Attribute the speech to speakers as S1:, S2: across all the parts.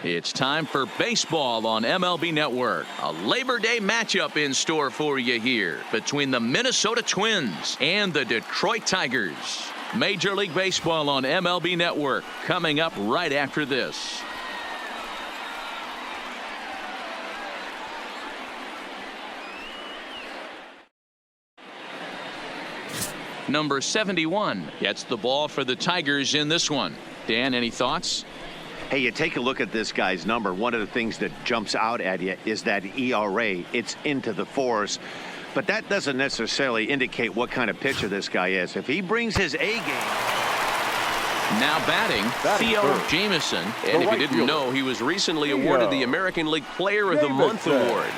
S1: It's time for baseball on MLB Network. A Labor Day matchup in store for you here between the Minnesota Twins and the Detroit Tigers. Major League Baseball on MLB Network coming up right after this. Number 71 gets the ball for the Tigers in this one. Dan, any thoughts?
S2: Hey, you take a look at this guy's number. One of the things that jumps out at you is that ERA. It's into the fours. But that doesn't necessarily indicate what kind of pitcher this guy is. If he brings his A game.
S1: Now batting Theo Jamieson. And if you didn't know, he was recently awarded the American League Player of the Month award.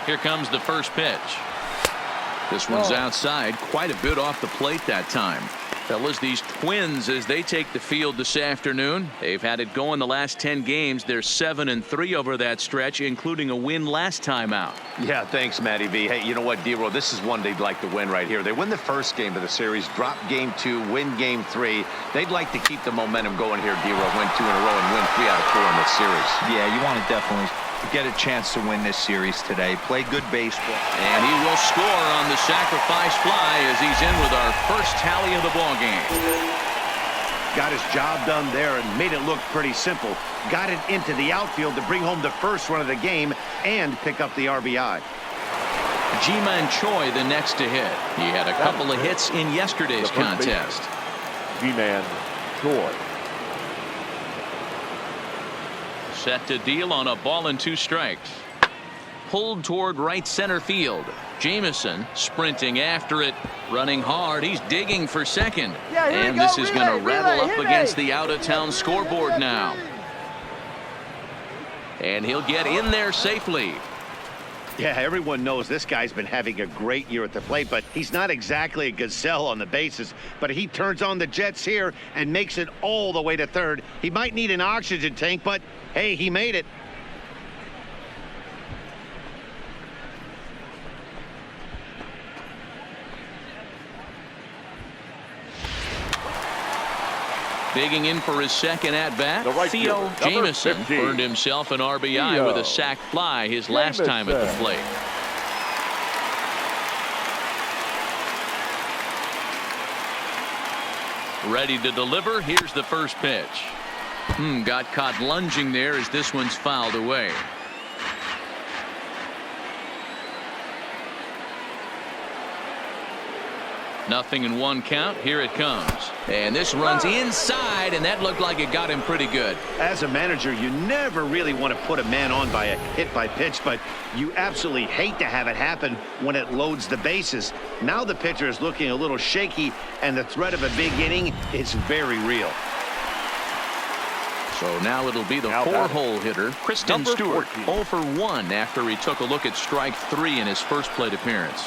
S1: Here comes the first pitch. This one's outside, quite a bit off the plate that time. Fellas, these Twins, as they take the field this afternoon, they've had it going the last 10 games. They're 7-3 over that stretch, including a win last time out.
S2: Yeah, thanks, Matty V. Hey, you know what, D-Roll, this is one they'd like to win right here. They win the first game of the series, drop game 2, win game 3. They'd like to keep the momentum going here, D-Roll, win 2 in a row and win 3 out of 4 in this series.
S3: Yeah, you want to definitely get a chance to win this series today. Play good baseball.
S1: And he will score on the sacrifice fly as he's in with our first tally of the ball game.
S2: Got his job done there and made it look pretty simple. Got it into the outfield to bring home the first run of the game and pick up the RBI.
S1: Ji-Man Choi the next to hit. He had a couple of hits in yesterday's contest.
S4: Ji-Man Choi.
S1: Set to deal on a ball and 2 strikes. Pulled toward right center field. Jamieson sprinting after it, running hard. He's digging for second. And this is going to rattle up against the out-of-town scoreboard now. And he'll get in there safely.
S2: Yeah, everyone knows this guy's been having a great year at the plate, but he's not exactly a gazelle on the bases. But he turns on the jets here and makes it all the way to third. He might need an oxygen tank, but hey, he made it.
S1: Digging in for his second at-bat, Theo Jamieson earned himself an RBI with a sac fly his last time at the plate. Ready to deliver. Here's the first pitch. Got caught lunging there as this one's fouled away. Nothing in 1 count. Here it comes. And this runs inside, and that looked like it got him pretty good.
S2: As a manager, you never really want to put a man on by a hit by pitch, but you absolutely hate to have it happen when it loads the bases. Now the pitcher is looking a little shaky, and the threat of a big inning is very real.
S1: So now it'll be the 4-hole hitter, Kristen Stewart, 0 for 1 after he took a look at strike 3 in his first plate appearance.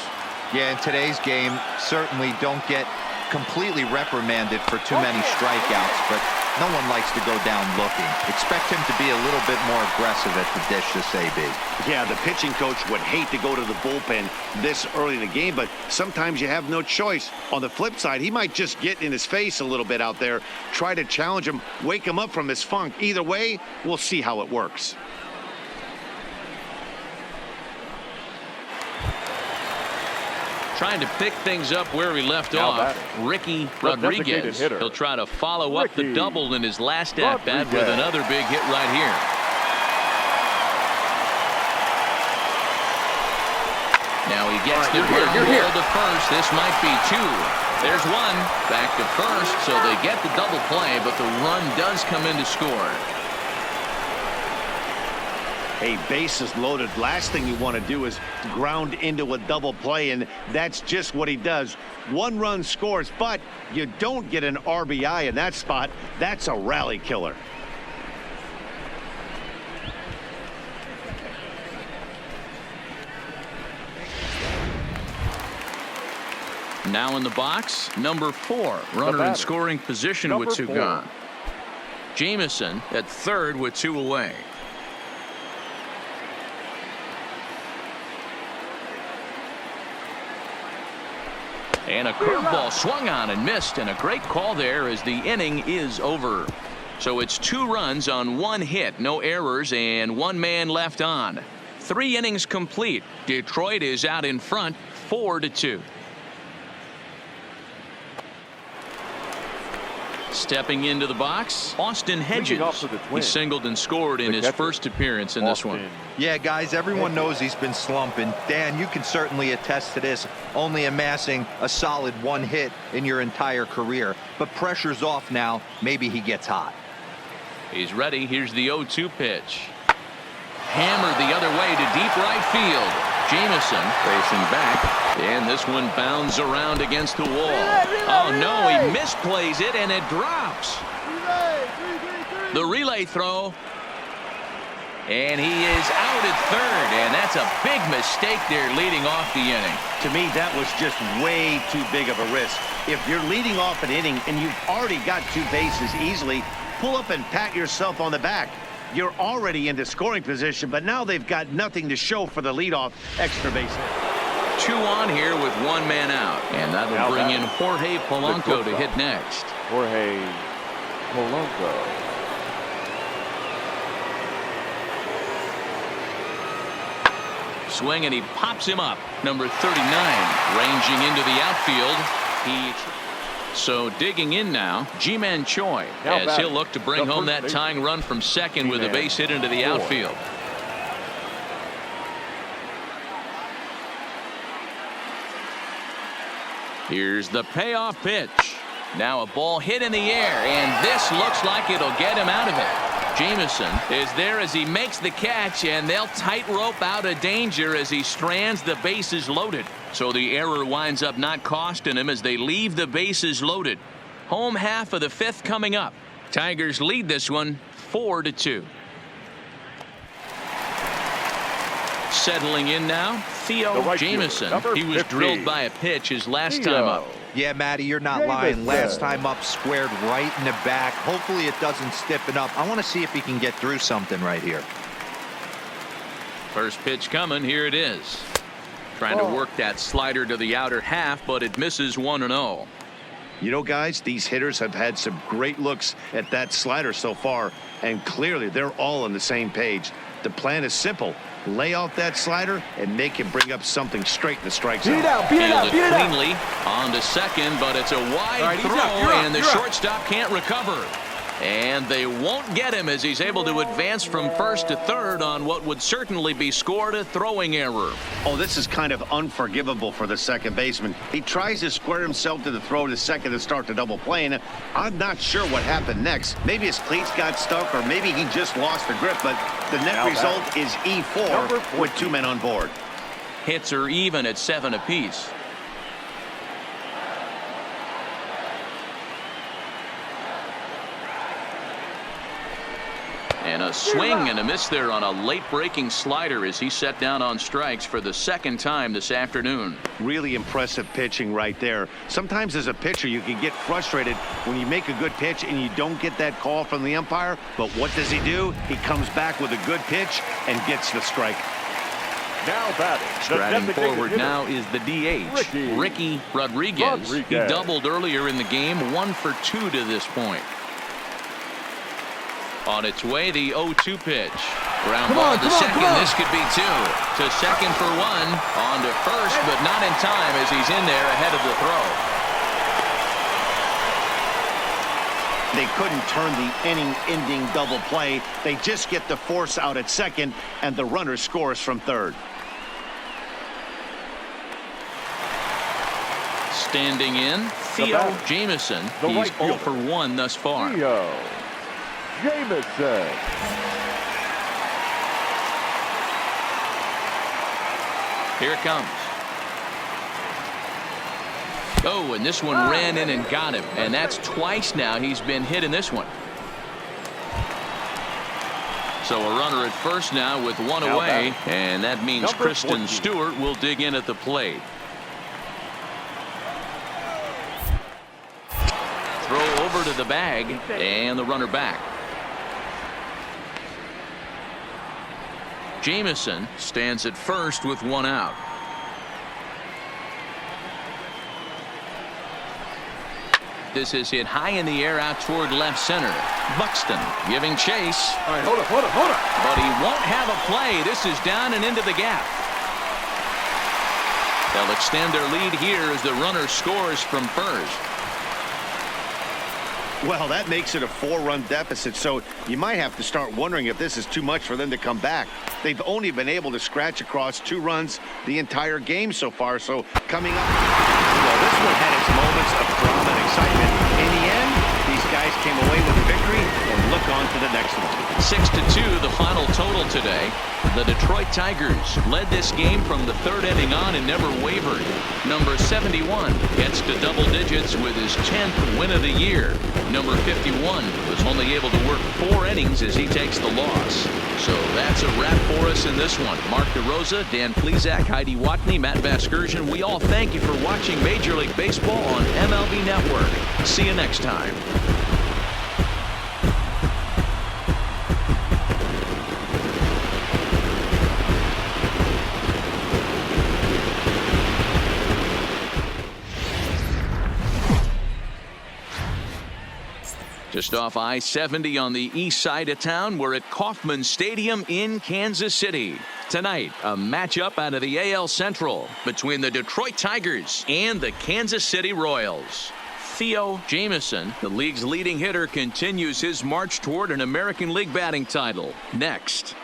S3: Yeah, in today's game, certainly don't get completely reprimanded for too many strikeouts, but no one likes to go down looking. Expect him to be a little bit more aggressive at the dish this AB.
S2: Yeah, the pitching coach would hate to go to the bullpen this early in the game, but sometimes you have no choice. On the flip side, he might just get in his face a little bit out there, try to challenge him, wake him up from his funk. Either way, we'll see how it works.
S1: Trying to pick things up where he left off. Ricky Rodriguez. He'll try to follow up the double in his last at-bat with another big hit right here. Now he gets the ground ball to first. This might be 2. There's 1. Back to first, so they get the double play, but the run does come in to score.
S2: Hey, bases loaded. Last thing you want to do is ground into a double play, and that's just what he does. 1 run scores, but you don't get an RBI in that spot. That's a rally killer.
S1: Now in the box, number 4, runner in scoring position with 2 gone. Jamieson at third with 2 away. And a curveball swung on and missed, and a great call there as the inning is over. So it's 2 runs on 1 hit, no errors, and 1 man left on. 3 innings complete. Detroit is out in front 4-2. Stepping into the box, Austin Hedges. He singled and scored in his first appearance in this one.
S3: Yeah, guys, everyone knows he's been slumping. Dan, you can certainly attest to this, only amassing a solid 1 hit in your entire career. But pressure's off now. Maybe he gets hot.
S1: He's ready. Here's the 0-2 pitch. Hammered the other way to deep right field. Jameson facing back, and this one bounds around against the wall. Oh no, he misplays it and it drops. The relay throw, and he is out at third, and that's a big mistake there leading off the inning.
S2: To me, that was just way too big of a risk. If you're leading off an inning and you've already got 2 bases easily, pull up and pat yourself on the back. You're already into scoring position, but now they've got nothing to show for the leadoff extra base hit.
S1: 2 on here with 1 man out, and that will bring in Jorge Polanco to hit next.
S4: Jorge Polanco.
S1: Swing, and he pops him up. Number 39, ranging into the outfield. So digging in now, Ji-Man Choi, as he'll look to bring home that tying run from second with a base hit into the outfield. Here's the payoff pitch. Now a ball hit in the air, and this looks like it'll get him out of it. Jameson is there as he makes the catch, and they'll tightrope out of danger as he strands the bases loaded. So the error winds up not costing him as they leave the bases loaded. Home half of the 5th coming up. Tigers lead this one 4-2. Settling in now, Theo Jameson. He was drilled by a pitch his last time up.
S3: Yeah, Matty, you're not lying. Last time up, squared right in the back. Hopefully it doesn't stiffen up. I want to see if he can get through something right here.
S1: First pitch coming. Here it is. Trying to work that slider to the outer half, but it misses 1-0.
S2: You know, guys, these hitters have had some great looks at that slider so far, and clearly they're all on the same page. The plan is simple. Lay off that slider and make him bring up something straight in the strike zone.
S1: Fielded cleanly on to second, but it's a wide throw, and the shortstop can't recover. And they won't get him as he's able to advance from first to third on what would certainly be scored a throwing error.
S2: Oh, this is kind of unforgivable for the second baseman. He tries to square himself to the throw to second to start the double play, and I'm not sure what happened next. Maybe his cleats got stuck, or maybe he just lost the grip, but the net result is E4 with 2 men on board.
S1: Hits are even at 7 apiece. And a swing and a miss there on a late breaking slider as he set down on strikes for the 2nd time this afternoon.
S2: Really impressive pitching right there. Sometimes as a pitcher you can get frustrated when you make a good pitch and you don't get that call from the umpire. But what does he do? He comes back with a good pitch and gets the strike.
S4: Now batting.
S1: Striding forward now is the DH, Ricky Rodriguez. He doubled earlier in the game, 1 for 2 to this point. On its way, the 0-2 pitch. Ground ball to second. This could be 2. To second for 1. On to first, but not in time as he's in there ahead of the throw.
S2: They couldn't turn the inning-ending double play. They just get the force out at second, and the runner scores from third.
S1: Standing in, Theo Jameson. He's 0 for 1 thus far.
S4: Theo Jameson.
S1: Here it comes. Oh, and this one ran in and got him. And that's twice now he's been hit in this one. So a runner at first now with 1 away. And that means Kristen Stewart will dig in at the plate. Throw over to the bag and the runner back. Jameson stands at first with 1 out. This is hit high in the air out toward left center. Buxton giving chase.
S4: All right, hold up.
S1: But he won't have a play. This is down and into the gap. They'll extend their lead here as the runner scores from first.
S2: Well, that makes it a 4-run deficit, so you might have to start wondering if this is too much for them to come back. They've only been able to scratch across 2 runs the entire game so far, so coming up. Well, this one had its moments of drama and excitement. In the end, these guys came away with a victory and look on to the next one.
S1: 6-2 the final total today. The Detroit Tigers led this game from the 3rd inning on and never wavered. Number 71 gets to double digits with his 10th win of the year. Number 51 was only able to work 4 innings as he takes the loss. So that's a wrap for us in this one. Mark DeRosa, Dan Plesac, Heidi Watney, Matt Vasgersian. We all thank you for watching Major League Baseball on MLB Network. See you next time. Just off I-70 on the east side of town, we're at Kauffman Stadium in Kansas City. Tonight, a matchup out of the AL Central between the Detroit Tigers and the Kansas City Royals. Theo Jamieson, the league's leading hitter, continues his march toward an American League batting title. Next.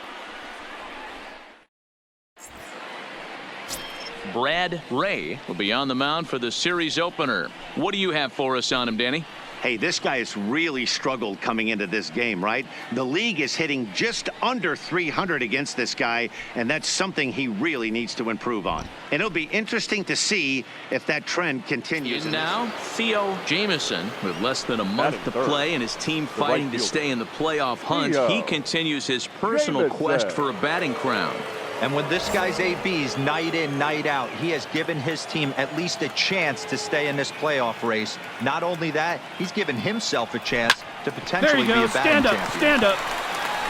S1: Brad Ray will be on the mound for the series opener. What do you have for us on him, Danny?
S2: Hey, this guy has really struggled coming into this game, right? The league is hitting just under 300 against this guy, and that's something he really needs to improve on. And it'll be interesting to see if that trend continues.
S1: And now, Theo Jamieson, with less than a month to play and his team fighting to stay in the playoff hunt, he continues his personal quest for a batting crown.
S3: And when this guy's ABs night in, night out, he has given his team at least a chance to stay in this playoff race. Not only that, he's given himself a chance to potentially be a batting champion.
S5: Stand up.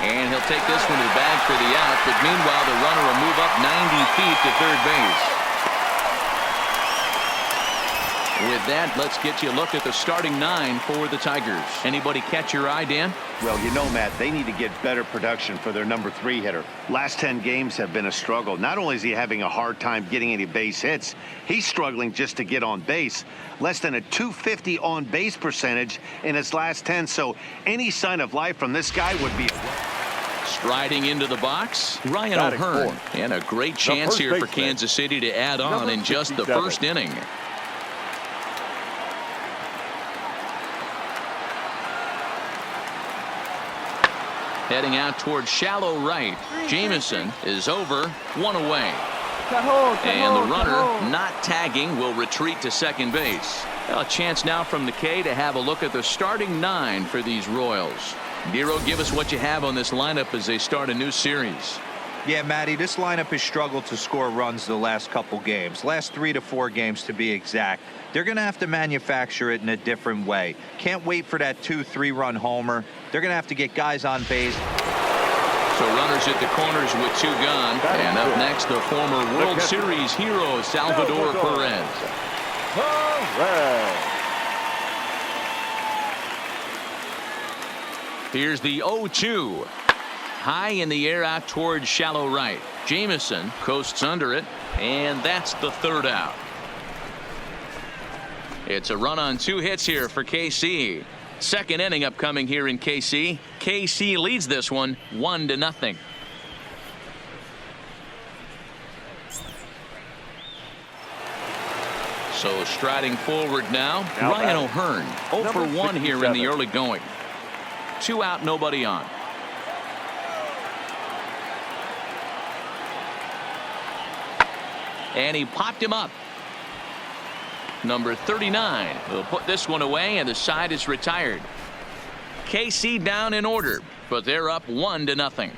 S1: And he'll take this one to the bag for the out, but meanwhile the runner will move up 90 feet to third base. With that, let's get you a look at the starting 9 for the Tigers. Anybody catch your eye, Dan?
S2: Well, you know, Matt, they need to get better production for their number 3 hitter. Last 10 games have been a struggle. Not only is he having a hard time getting any base hits, he's struggling just to get on base. Less than a .250 on base percentage in his last 10. So any sign of life from this guy would be
S1: striding into the box, Ryan O'Hearn. And a great chance here for Kansas City to add on in just the first inning. Heading out toward shallow right. Jamieson is over, 1 away. And the runner, not tagging, will retreat to second base. A chance now from McKay to have a look at the starting 9 for these Royals. Nero, give us what you have on this lineup as they start a new series.
S3: Yeah, Matty, this lineup has struggled to score runs the last couple games. Last 3 to 4 games to be exact. They're going to have to manufacture it in a different way. Can't wait for that 2-3 run homer. They're going to have to get guys on base.
S1: So runners at the corners with 2 gone. And up next, the former World Series hero, Salvador Perez. Here's the 0-2. High in the air out towards shallow right. Jamieson coasts under it, and that's the 3rd out. It's a run on 2 hits here for KC. Second inning upcoming here in KC. KC leads this one 1-0. So striding forward now Ryan O'Hearn. 0 for 1 here in the early going. 2 out, nobody on. And he popped him up. Number 39 will put this one away, and the side is retired. KC down in order, but they're up 1-0.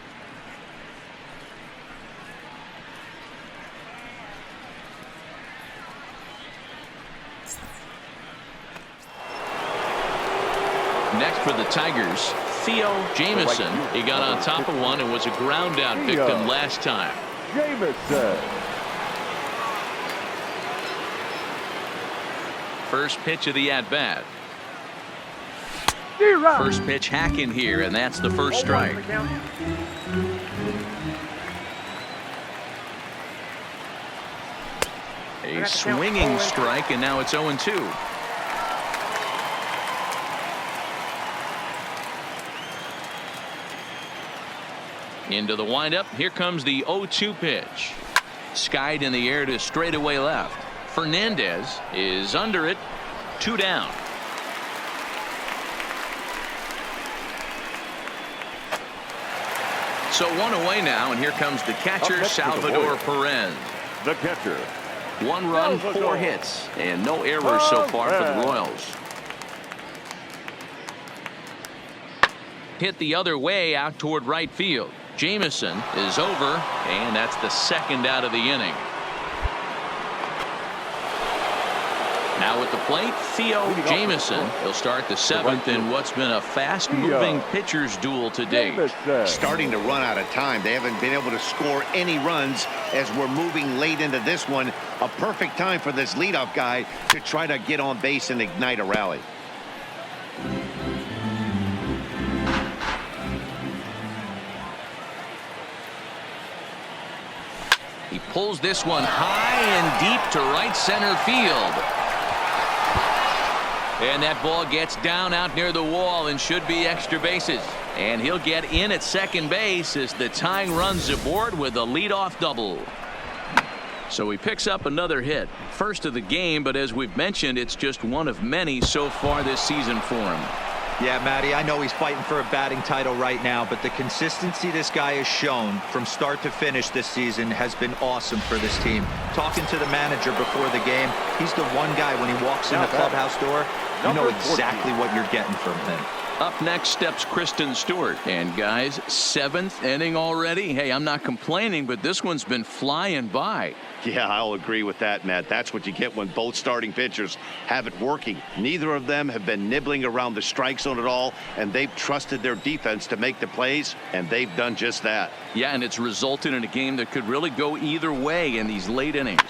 S1: Next for the Tigers, Theo Jamieson. He got on top of one and was a ground out victim last time.
S4: Jamieson.
S1: First pitch of the at-bat. First pitch hacking here, and that's the first strike. A swinging strike, and now it's 0-2. Into the windup. Here comes the 0-2 pitch. Skied in the air to straightaway left. Fernandez is under it. 2 down. So 1 away now, and here comes the catcher, Salvador Perez.
S4: The catcher.
S1: 1 run, 4 hits, and no errors so far for the Royals. Hit the other way out toward right field. Jamison is over, and that's the 2nd out of the inning. Now at the plate, Theo Jamison. He'll start the 7th in what's been a fast-moving pitcher's duel to date.
S2: Starting to run out of time. They haven't been able to score any runs as we're moving late into this one. A perfect time for this leadoff guy to try to get on base and ignite a rally.
S1: He pulls this one high and deep to right center field. And that ball gets down out near the wall and should be extra bases. And he'll get in at second base as the tying run's aboard with a leadoff double. So he picks up another hit. First of the game, but as we've mentioned, it's just one of many so far this season for him.
S3: Yeah, Matty, I know he's fighting for a batting title right now, but the consistency this guy has shown from start to finish this season has been awesome for this team. Talking to the manager before the game, he's the one guy when he walks in the clubhouse door, you know exactly what you're getting from him.
S1: Up next steps Kristen Stewart. And guys, 7th inning already. Hey, I'm not complaining, but this one's been flying by.
S2: Yeah, I'll agree with that, Matt. That's what you get when both starting pitchers have it working. Neither of them have been nibbling around the strike zone at all, and they've trusted their defense to make the plays, and they've done just that.
S1: Yeah, and it's resulted in a game that could really go either way in these late innings.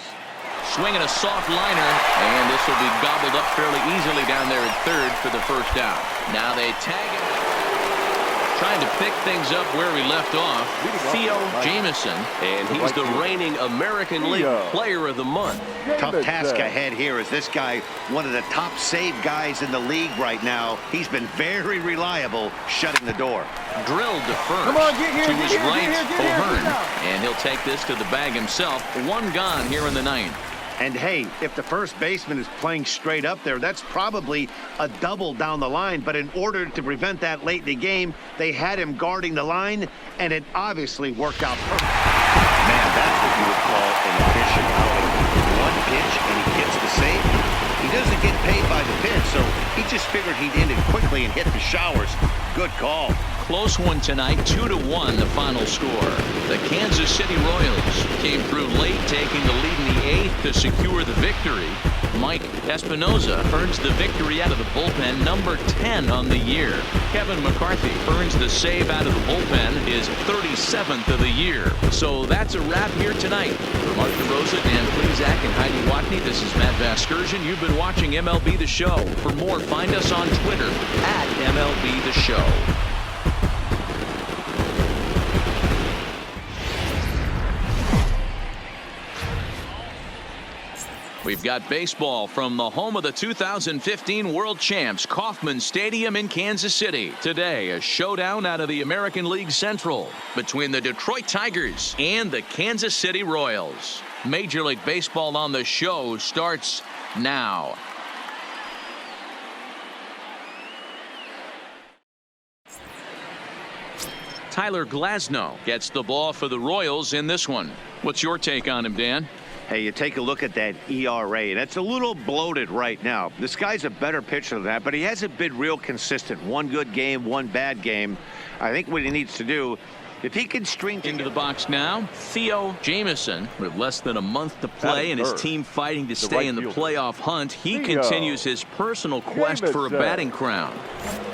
S1: Swinging a soft liner, and this will be gobbled up fairly easily down there at third for the first out. Now they tag it. Trying to pick things up where we left off, Theo Jamison, and he's the reigning American League Player of the Month.
S2: Tough task ahead here as this guy, one of the top save guys in the league right now. He's been very reliable shutting the door.
S1: Drilled to first. To his right, O'Hearn, and he'll take this to the bag himself. 1 gone here in the 9th.
S2: And hey, if the first baseman is playing straight up there, that's probably a double down the line. But in order to prevent that late in the game, they had him guarding the line, and it obviously worked out perfect. Man, that's what you would call an efficient outing. 1 pitch, and he gets the save. He doesn't get paid by the pitch, so he just figured he'd end it quickly and hit the showers. Good call.
S1: Close one tonight, 2-1 the final score. The Kansas City Royals came through late, taking the lead in the 8th to secure the victory. Mike Espinoza earns the victory out of the bullpen, number 10 on the year. Kevin McCarthy earns the save out of the bullpen, his 37th of the year. So that's a wrap here tonight. For Mark DeRosa, Dan Plezak, and Heidi Watney, this is Matt Vasgersian. You've been watching MLB The Show. For more, find us on Twitter at MLB The Show. We've got baseball from the home of the 2015 World Champs, Kauffman Stadium in Kansas City. Today, a showdown out of the American League Central between the Detroit Tigers and the Kansas City Royals. Major League Baseball on the show starts now. Tyler Glasnow gets the ball for the Royals in this one. What's your take on him, Dan?
S2: Hey, you take a look at that ERA, and it's a little bloated right now. This guy's a better pitcher than that, but he hasn't been real consistent. 1 good game, 1 bad game. I think what he needs to do, if he can string
S1: into the box now, Theo Jamison, with less than a month to play and his team fighting to stay in the playoff hunt, he continues his personal quest for a batting crown.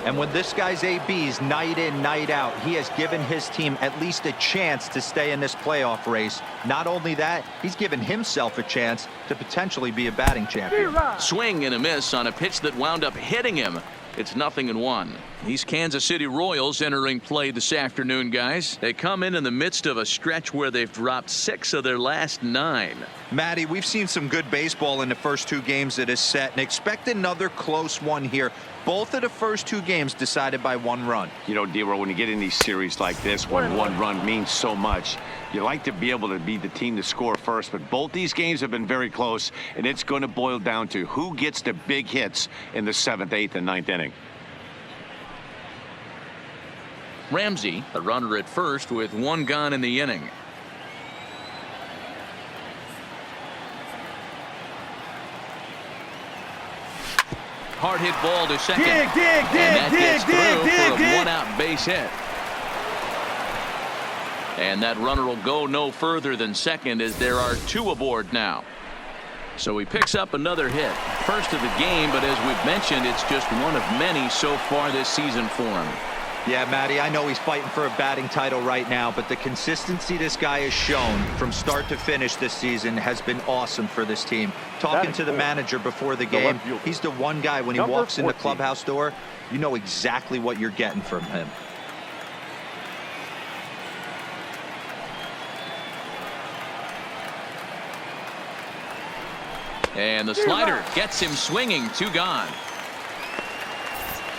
S3: And when this guy's ABs night in, night out, he has given his team at least a chance to stay in this playoff race. Not only that, he's given himself a chance to potentially be a batting champion.
S1: Swing and a miss on a pitch that wound up hitting him. It's 0-1. These Kansas City Royals entering play this afternoon, guys. They come in the midst of a stretch where they've dropped 6 of their last 9.
S3: Matty, we've seen some good baseball in the first 2 games of this set, and expect another close one here. Both of the first 2 games decided by 1 run.
S2: You know, D-Row, when you get in these series like this, when 1 run means so much, you like to be able to be the team to score first. But both these games have been very close, and it's going to boil down to who gets the big hits in the 7th, 8th, and 9th inning.
S1: Ramsey, a runner at first with 1 gone in the inning. Hard hit ball to second. And that gets through for a 1-out base hit. And that runner will go no further than second as there are 2 aboard now. So he picks up another hit. First of the game, but as we've mentioned, it's just one of many so far this season for him.
S3: Yeah, Matty, I know he's fighting for a batting title right now, but the consistency this guy has shown from start to finish this season has been awesome for this team. Talking to the manager before the game, he's the one guy when he walks in the clubhouse door, you know exactly what you're getting from him.
S1: And the slider gets him swinging. 2 gone.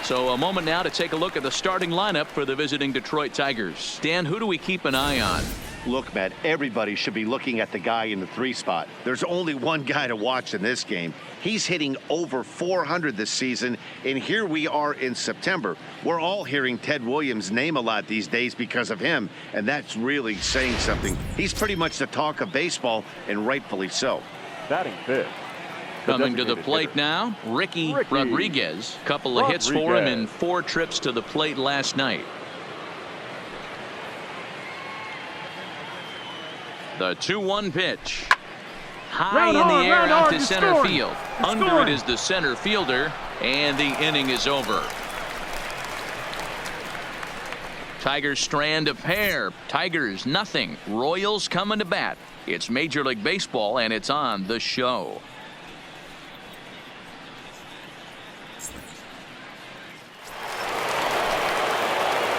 S1: So a moment now to take a look at the starting lineup for the visiting Detroit Tigers. Dan, who do we keep an eye on?
S2: Look, Matt, everybody should be looking at the guy in the 3 spot. There's only one guy to watch in this game. He's hitting over 400 this season, and here we are in September. We're all hearing Ted Williams' name a lot these days because of him, and that's really saying something. He's pretty much the talk of baseball, and rightfully so.
S4: Batting 5th.
S1: Coming to the plate now, Ricky Rodriguez. Couple of hits for him in 4 trips to the plate last night. The 2-1 pitch. High in the air out to center field. Under it is the center fielder, and the inning is over. Tigers strand a pair. Tigers nothing. Royals coming to bat. It's Major League Baseball, and it's on the show.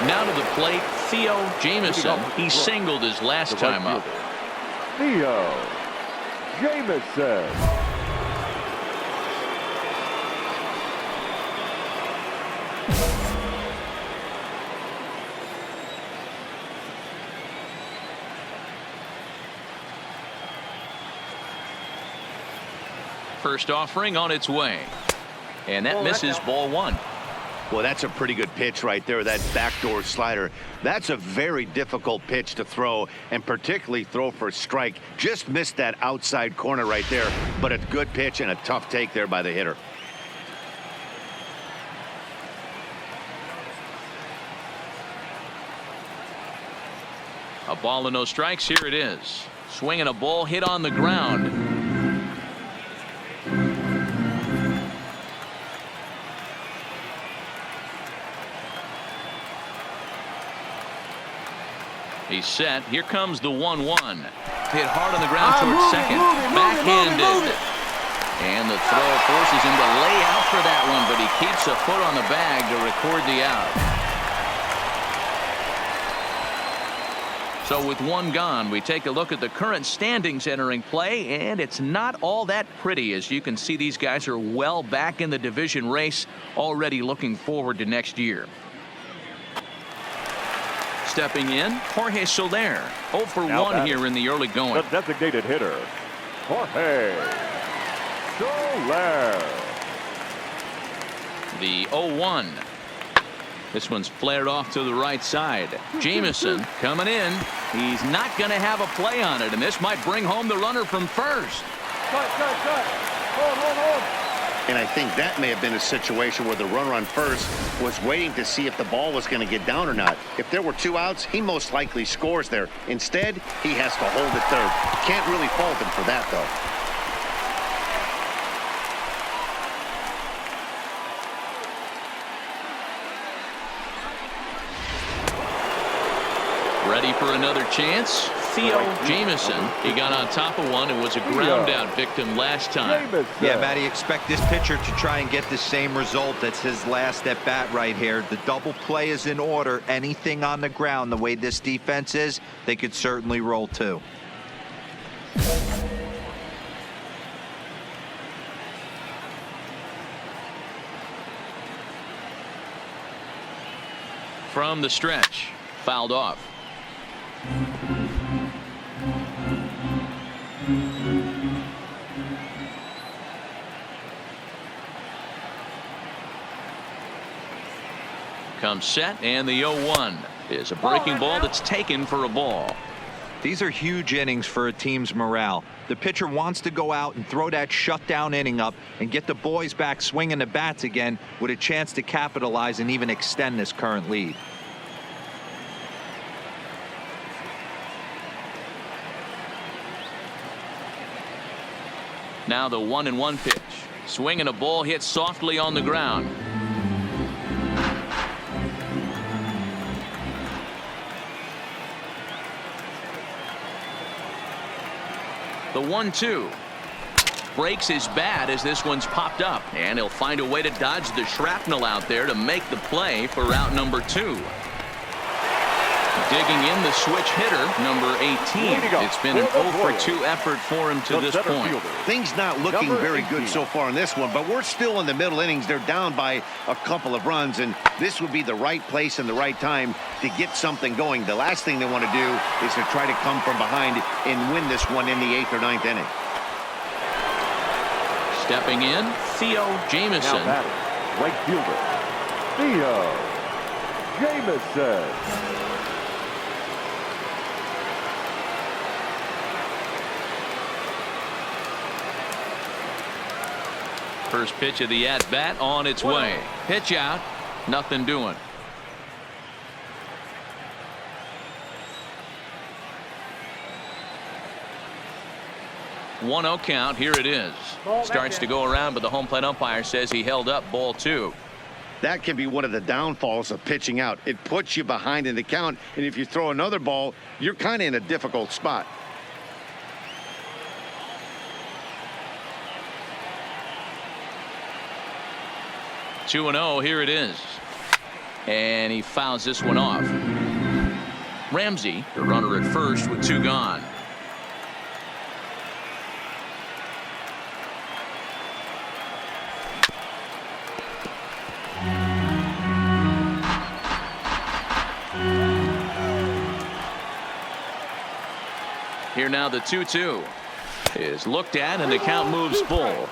S1: Now to the plate, Theo Jamison. He singled his last time up.
S4: Theo Jamison.
S1: First offering on its way. And that misses ball 1.
S2: Well, that's a pretty good pitch right there, that backdoor slider. That's a very difficult pitch to throw, and particularly throw for a strike. Just missed that outside corner right there, but a good pitch and a tough take there by the hitter.
S1: A ball and no strikes. Here it is. Swinging a ball hit on the ground. He's set. Here comes the 1-1. Hit hard on the ground towards second. Backhanded. And the throw forces him to lay out for that one, but he keeps a foot on the bag to record the out. So with 1 gone, we take a look at the current standings entering play, and it's not all that pretty. As you can see, these guys are well back in the division race, already looking forward to next year. Stepping in, Jorge Soler. 0 for 1 here in the early going.
S4: The designated hitter, Jorge Soler.
S1: The 0-1. This one's flared off to the right side. Jamison coming in. He's not going to have a play on it, and this might bring home the runner from first.
S4: Cut. Hold.
S2: And I think that may have been a situation where the runner on first was waiting to see if the ball was going to get down or not. If there were 2 outs, he most likely scores there. Instead, he has to hold it third. Can't really fault him for that, though.
S1: Ready for another chance. Jamison. He got on top of one and was a ground out victim last time.
S3: Yeah, Matty, expect this pitcher to try and get the same result. That's his last at bat right here. The double play is in order. Anything on the ground, the way this defense is, they could certainly roll too.
S1: From the stretch, fouled off. Comes set, and the 0-1 is a breaking ball that's taken for a ball.
S3: These are huge innings for a team's morale. The pitcher wants to go out and throw that shutdown inning up and get the boys back swinging the bats again with a chance to capitalize and even extend this current lead.
S1: Now the 1-1 pitch. Swinging a ball hit softly on the ground. The 1-2 breaks his bat as this one's popped up, and he'll find a way to dodge the shrapnel out there to make the play for out number 2. Digging in the switch hitter, number 18. It's been an 0-for-2 effort for him to this point.
S2: Things not looking very good so far in this one, but we're still in the middle innings. They're down by a couple of runs, and this would be the right place and the right time to get something going. The last thing they want to do is to try to come from behind and win this one in the 8th or 9th inning.
S1: Stepping in, Jamison.
S4: Now batting, right fielder, Jamison.
S1: First pitch of the at-bat on its way. Pitch out. Nothing doing. One-0 count. Here it is. Starts to go around, but the home plate umpire says he held up ball 2.
S2: That can be one of the downfalls of pitching out. It puts you behind in the count, and if you throw another ball, you're kind of in a difficult spot.
S1: Two 2-0, here it is. And he fouls this one off. Ramsey, the runner at first with 2 gone. Here now the 2-2 is looked at, and the count moves full.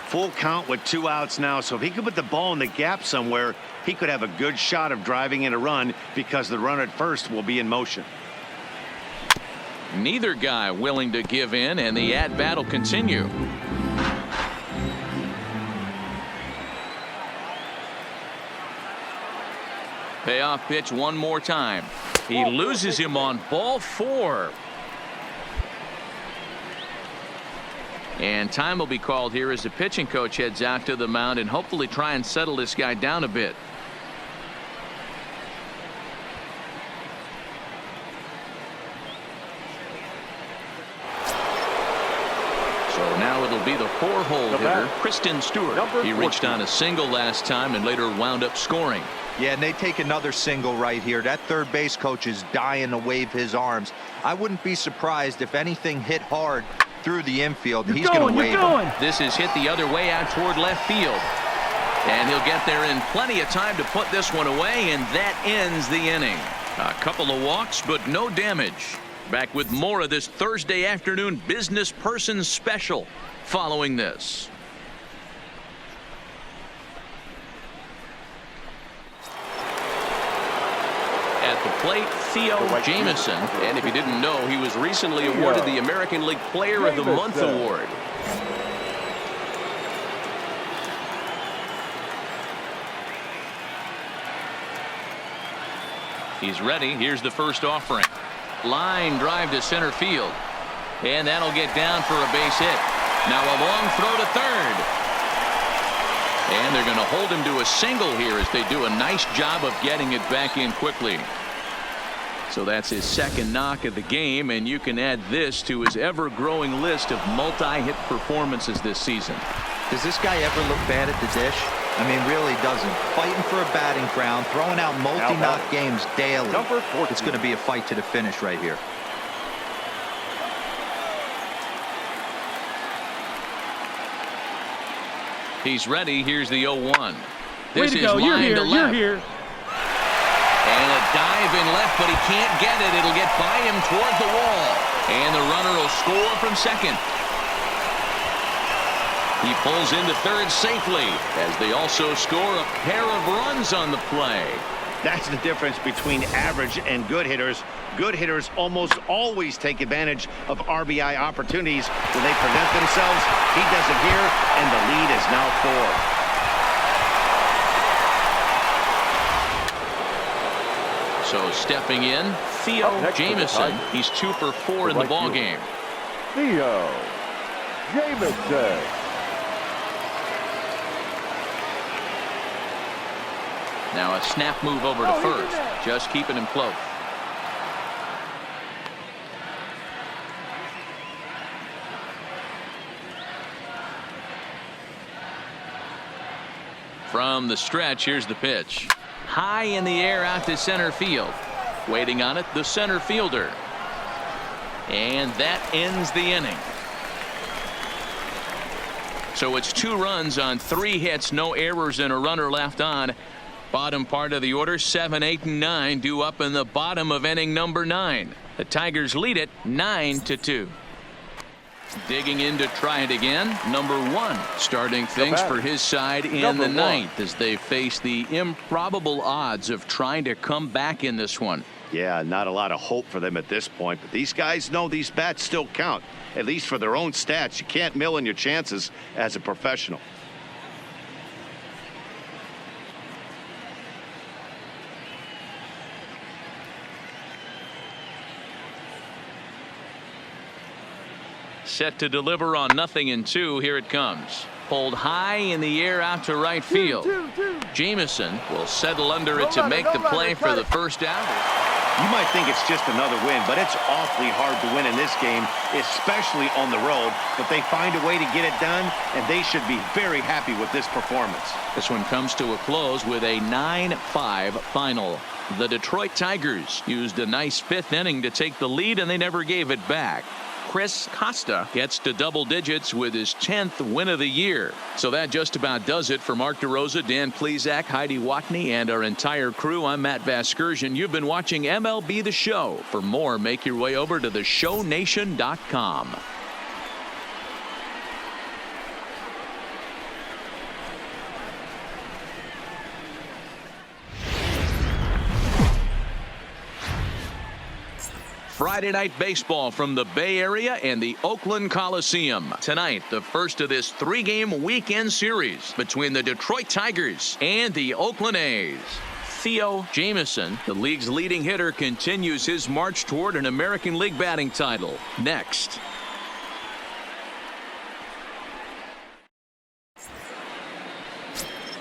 S2: Full count with 2 outs now, so if he could put the ball in the gap somewhere, he could have a good shot of driving in a run because the runner at first will be in motion.
S1: Neither guy willing to give in, and the at-bat will continue. Payoff pitch one more time. He loses him on ball 4. And time will be called here as the pitching coach heads out to the mound and hopefully try and settle this guy down a bit. So now it'll be the 4-hole hitter, Kristen Stewart. He reached on a single last time and later wound up scoring.
S3: Yeah, and they take another single right here. That third base coach is dying to wave his arms. I wouldn't be surprised if anything hit hard through the infield. He's going to wave him.
S1: This is hit the other way out toward left field. And he'll get there in plenty of time to put this one away, and that ends the inning. A couple of walks, but no damage. Back with more of this Thursday afternoon business person special following this. At the plate, Jamison, and if you didn't know, he was recently awarded the American League Player of the Month award. He's ready. Here's the first offering. Line drive to center field, and that'll get down for a base hit. Now a long throw to third, and they're going to hold him to a single here as they do a nice job of getting it back in quickly. So that's his second knock of the game, and you can add this to his ever-growing list of multi-hit performances this season.
S3: Does this guy ever look bad at the dish? I mean, really doesn't. Fighting for a batting crown, throwing out multi-knock games daily. It's going to be a fight to the finish right here.
S1: He's ready. Here's the 0-1. This is
S5: You're
S1: line
S5: here.
S1: to left.
S5: You're here.
S1: And a dive in left, but he can't get it. It'll get by him toward the wall. And the runner will score from second. He pulls into third safely as they also score a pair of runs on the play.
S2: That's the difference between average and good hitters. Good hitters almost always take advantage of RBI opportunities when they present themselves. He does it here, and the lead is now 4.
S1: So stepping in, Theo Jamison. He's 2 for 4 in the ball game.
S4: Theo Jamison.
S1: Now a snap move over to first, just keeping him close. From the stretch, here's the pitch. High in the air out to center field. Waiting on it, the center fielder. And that ends the inning. So it's 2 runs on 3 hits, no errors, and a runner left on. Bottom part of the order, 7, 8, and 9 due up in the bottom of inning number 9. The Tigers lead it 9-2. Digging in to try it again, number 1 starting things for his side in the 9th as they face the improbable odds of trying to come back in this one.
S2: Yeah, not a lot of hope for them at this point, but these guys know these bats still count, at least for their own stats. You can't mill in your chances as a professional.
S1: Set to deliver on 0-2. Here it comes. Pulled high in the air out to right field. Jamison will settle under it to make the play for the first out.
S2: You might think it's just another win, but it's awfully hard to win in this game, especially on the road. But they find a way to get it done, and they should be very happy with this performance.
S1: This one comes to a close with a 9-5 final. The Detroit Tigers used a nice 5th inning to take the lead, and they never gave it back. Chris Costa gets to double digits with his 10th win of the year. So that just about does it for Mark DeRosa, Dan Plesac, Heidi Watney, and our entire crew. I'm Matt Vasgersian. You've been watching MLB The Show. For more, make your way over to theshownation.com. Friday night baseball from the Bay Area and the Oakland Coliseum. Tonight, the first of this 3-game weekend series between the Detroit Tigers and the Oakland A's. Theo Jamison, the league's leading hitter, continues his march toward an American League batting title. Next.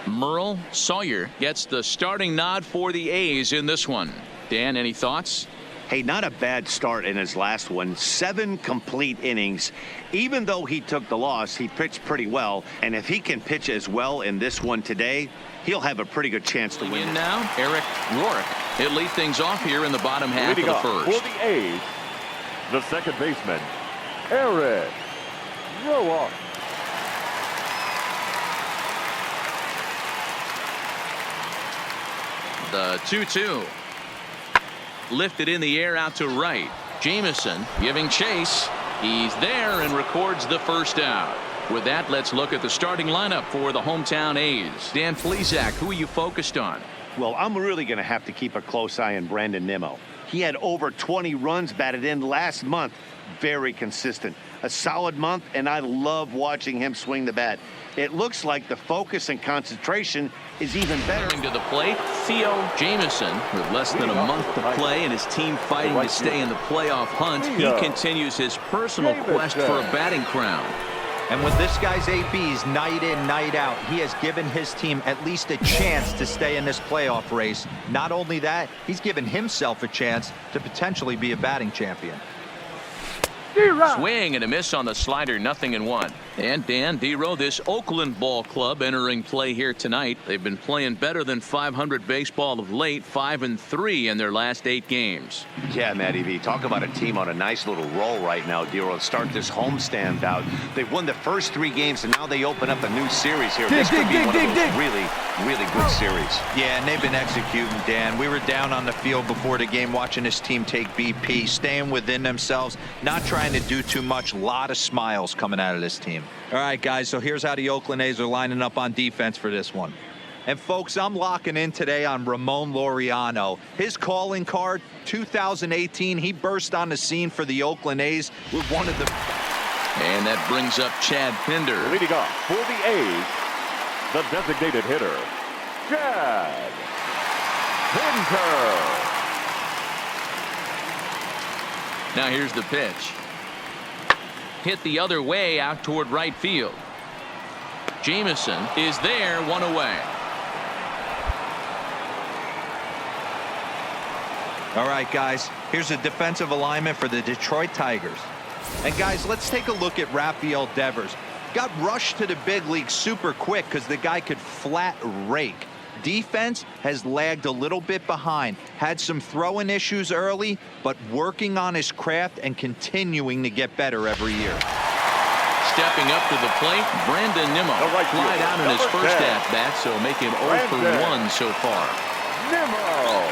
S1: Merle Sawyer gets the starting nod for the A's in this one. Dan, any thoughts?
S2: Hey, not a bad start in his last one. 7 complete innings. Even though he took the loss, he pitched pretty well. And if he can pitch as well in this one today, he'll have a pretty good chance to win.
S1: In now, Eric Rourke. He'll lead things off here in the bottom half of the first.
S4: For the A's, the second baseman, Eric Rourke.
S1: The 2-2. Lifted in the air out to right. Jamison giving chase. He's there and records the first out. With that, let's look at the starting lineup for the hometown A's. Dan Plesac, who are you focused on?
S2: Well, I'm really going to have to keep a close eye on Brandon Nimmo. He had over 20 runs batted in last month. Very consistent. A solid month, and I love watching him swing the bat. It looks like the focus and concentration is even better.
S1: To the plate, Theo Jamison, with less than a month to play and his team fighting to stay in the playoff hunt, he continues his personal quest for a batting crown.
S3: And with this guy's ABs night in, night out, he has given his team at least a chance to stay in this playoff race. Not only that, he's given himself a chance to potentially be a batting champion.
S1: Swing and a miss on the slider, 0-1. And Dan Dero, this Oakland ball club entering play here tonight. They've been playing better than 500 baseball of late, 5-3 in their last 8 games.
S2: Yeah, Matty V, talk about a team on a nice little roll right now, Dero. Start this homestand out. They've won the first 3 games, and now they open up a new series here. This could be one of those really, really good series.
S3: Yeah, and they've been executing, Dan. We were down on the field before the game watching this team take BP, staying within themselves, not trying to do too much. A lot of smiles coming out of this team. All right, guys, so here's how the Oakland A's are lining up on defense for this one. And folks, I'm locking in today on Ramon Laureano. His calling card, 2018, he burst on the scene for the Oakland A's with one of the...
S1: And that brings up Chad Pinder.
S4: Leading off for the A's, the designated hitter, Chad Pinder.
S1: Now here's the pitch. Hit the other way out toward right field. Jamison is there, 1 away.
S3: All right, guys, here's a defensive alignment for the Detroit Tigers. And guys, let's take a look at Rafael Devers. Got rushed to the big league super quick because the guy could flat rake. Defense has lagged a little bit behind, had some throwing issues early, but working on his craft and continuing to get better every year.
S1: Stepping up to the plate, Brandon Nimmo. Fly down in his first at-bat, so make him 0 for 1 so far.
S4: Nimmo.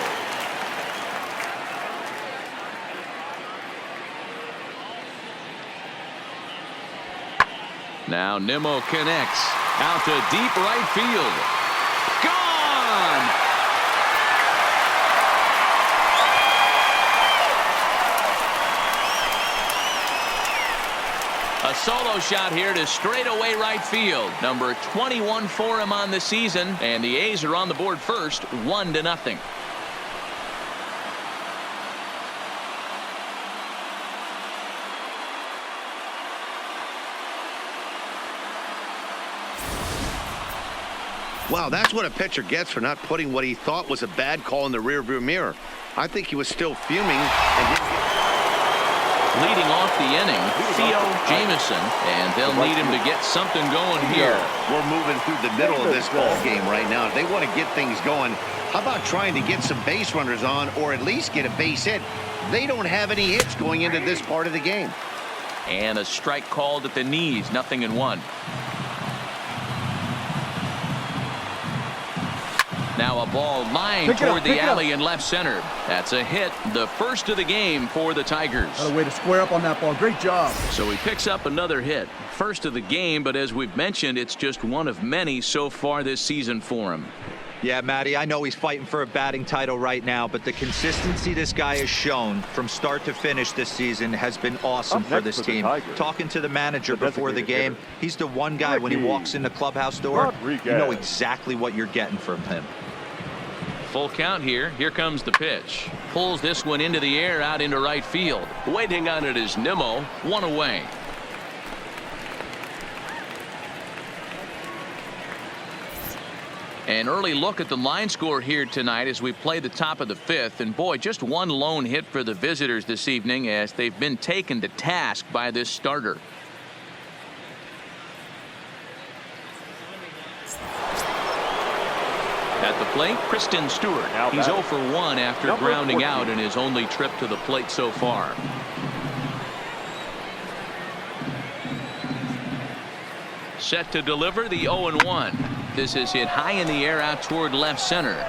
S1: Now Nimmo connects out to deep right field. Gone! A solo shot here to straightaway right field. Number 21 for him on the season, and the A's are on the board first, 1-0.
S2: Wow, that's what a pitcher gets for not putting what he thought was a bad call in the rearview mirror. I think he was still fuming.
S1: Leading off the inning, Theo Jamison, and they'll need him to get something going here.
S2: We're moving through the middle of this ball game right now. If they want to get things going, how about trying to get some base runners on or at least get a base hit? They don't have any hits going into this part of the game.
S1: And a strike called at the knees, 0-1. Now a ball lined toward the alley in left center. That's a hit, the first of the game for the Tigers.
S5: What a way to square up on that ball. Great job.
S1: So he picks up another hit. First of the game, but as we've mentioned, it's just one of many so far this season for him.
S3: Yeah, Matty, I know he's fighting for a batting title right now, but the consistency this guy has shown from start to finish this season has been awesome for this team. Talking to the manager before the game, he's the one guy when he walks in the clubhouse door, you know exactly what you're getting from him.
S1: Full count here. Here comes the pitch. Pulls this one into the air out into right field. Waiting on it is Nimmo, 1 away. An early look at the line score here tonight as we play the top of the 5th. And boy, just one lone hit for the visitors this evening as they've been taken to task by this starter. At the plate, Kristen Stewart. He's 0 for 1 after grounding out in his only trip to the plate so far. Set to deliver the 0-1. This is hit high in the air out toward left center.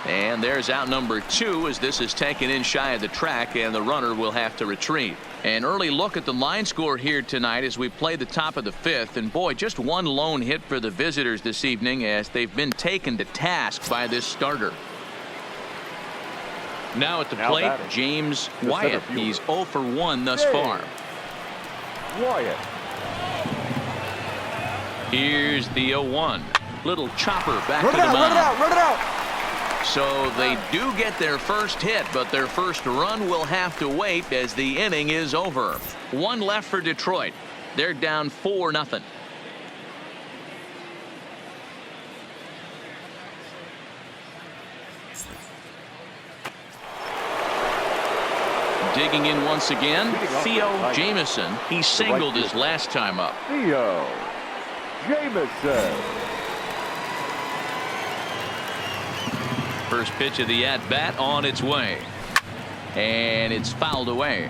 S1: And there's out number 2 as this is taken in shy of the track and the runner will have to retreat. An early look at the line score here tonight as we play the top of the 5th. And boy, just one lone hit for the visitors this evening as they've been taken to task by this starter. Now at the plate, James Wyatt. He's 0 for 1 thus far.
S4: Wyatt.
S1: Here's the 0-1. Little chopper back
S5: Run
S1: to
S5: it
S1: the
S5: out,
S1: mound.
S5: run it out, run it out.
S1: So they do get their first hit, but their first run will have to wait as the inning is over. One left for Detroit. They're down 4-0. Digging in once again, Theo Jamieson. He singled his last time up.
S4: Theo Jamieson.
S1: First pitch of the at-bat on its way. And it's fouled away.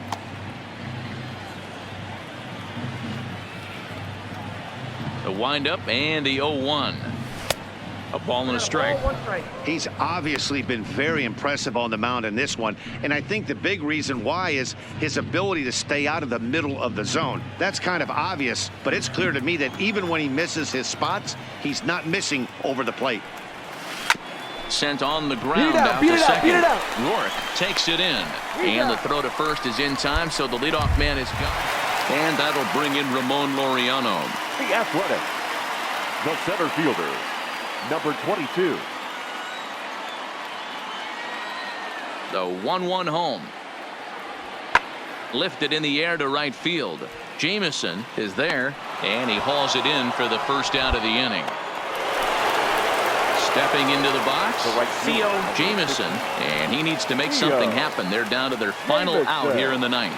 S1: The windup and the 0-1. A ball and a strike.
S2: He's obviously been very impressive on the mound in this one, and I think the big reason why is his ability to stay out of the middle of the zone. That's kind of obvious, but it's clear to me that even when he misses his spots, he's not missing over the plate.
S1: Sent on the ground out to second. Rourke takes it in, and the throw to first is in time, so the leadoff man is gone. And that'll bring in Ramon Laureano.
S4: The Athletic. The center fielder, number 22.
S1: The 1-1 home. Lifted in the air to right field. Jamieson is there, and he hauls it in for the first out of the inning. Stepping into the box, Theo Jamieson, and he needs to make something happen. They're down to their final out here in the ninth.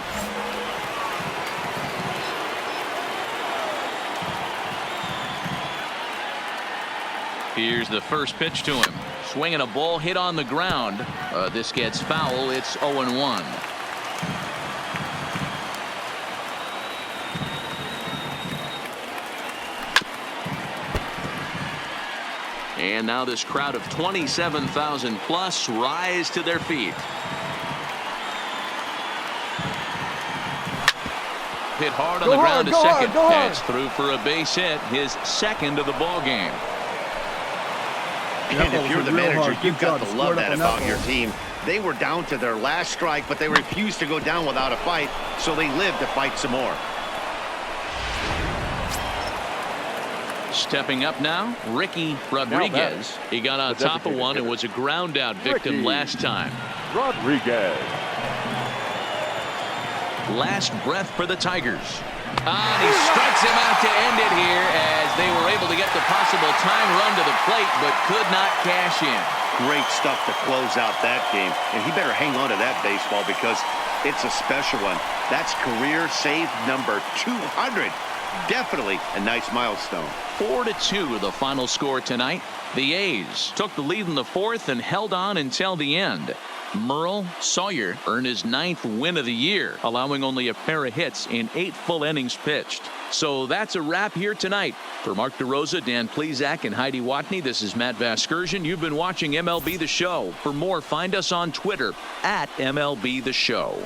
S1: Here's the first pitch to him. Swinging a ball hit on the ground. This gets foul. It's 0-1. And now this crowd of 27,000 plus rise to their feet. Hit hard on the ground to second. That's through for a base hit, his second of the ball game.
S2: And if you're the manager, you've got to love that about your team. They were down to their last strike, but they refused to go down without a fight, so they lived to fight some more.
S1: Stepping up now, Ricky Rodriguez. He got on top of one and was a ground out victim last time.
S4: Rodriguez.
S1: Last breath for the Tigers. And he strikes him out to end it here as they were able to get the possible tying run to the plate but could not cash in.
S2: Great stuff to close out that game, and he better hang on to that baseball because it's a special one. That's career save number 200. Definitely a nice milestone.
S1: 4-2 the final score tonight. The A's took the lead in the fourth and held on until the end. Merle Sawyer earned his 9th win of the year, allowing only a pair of hits in 8 full innings pitched. So that's a wrap here tonight. For Mark DeRosa, Dan Plesac, and Heidi Watney, this is Matt Vasgersian. You've been watching MLB The Show. For more, find us on Twitter @MLB The Show.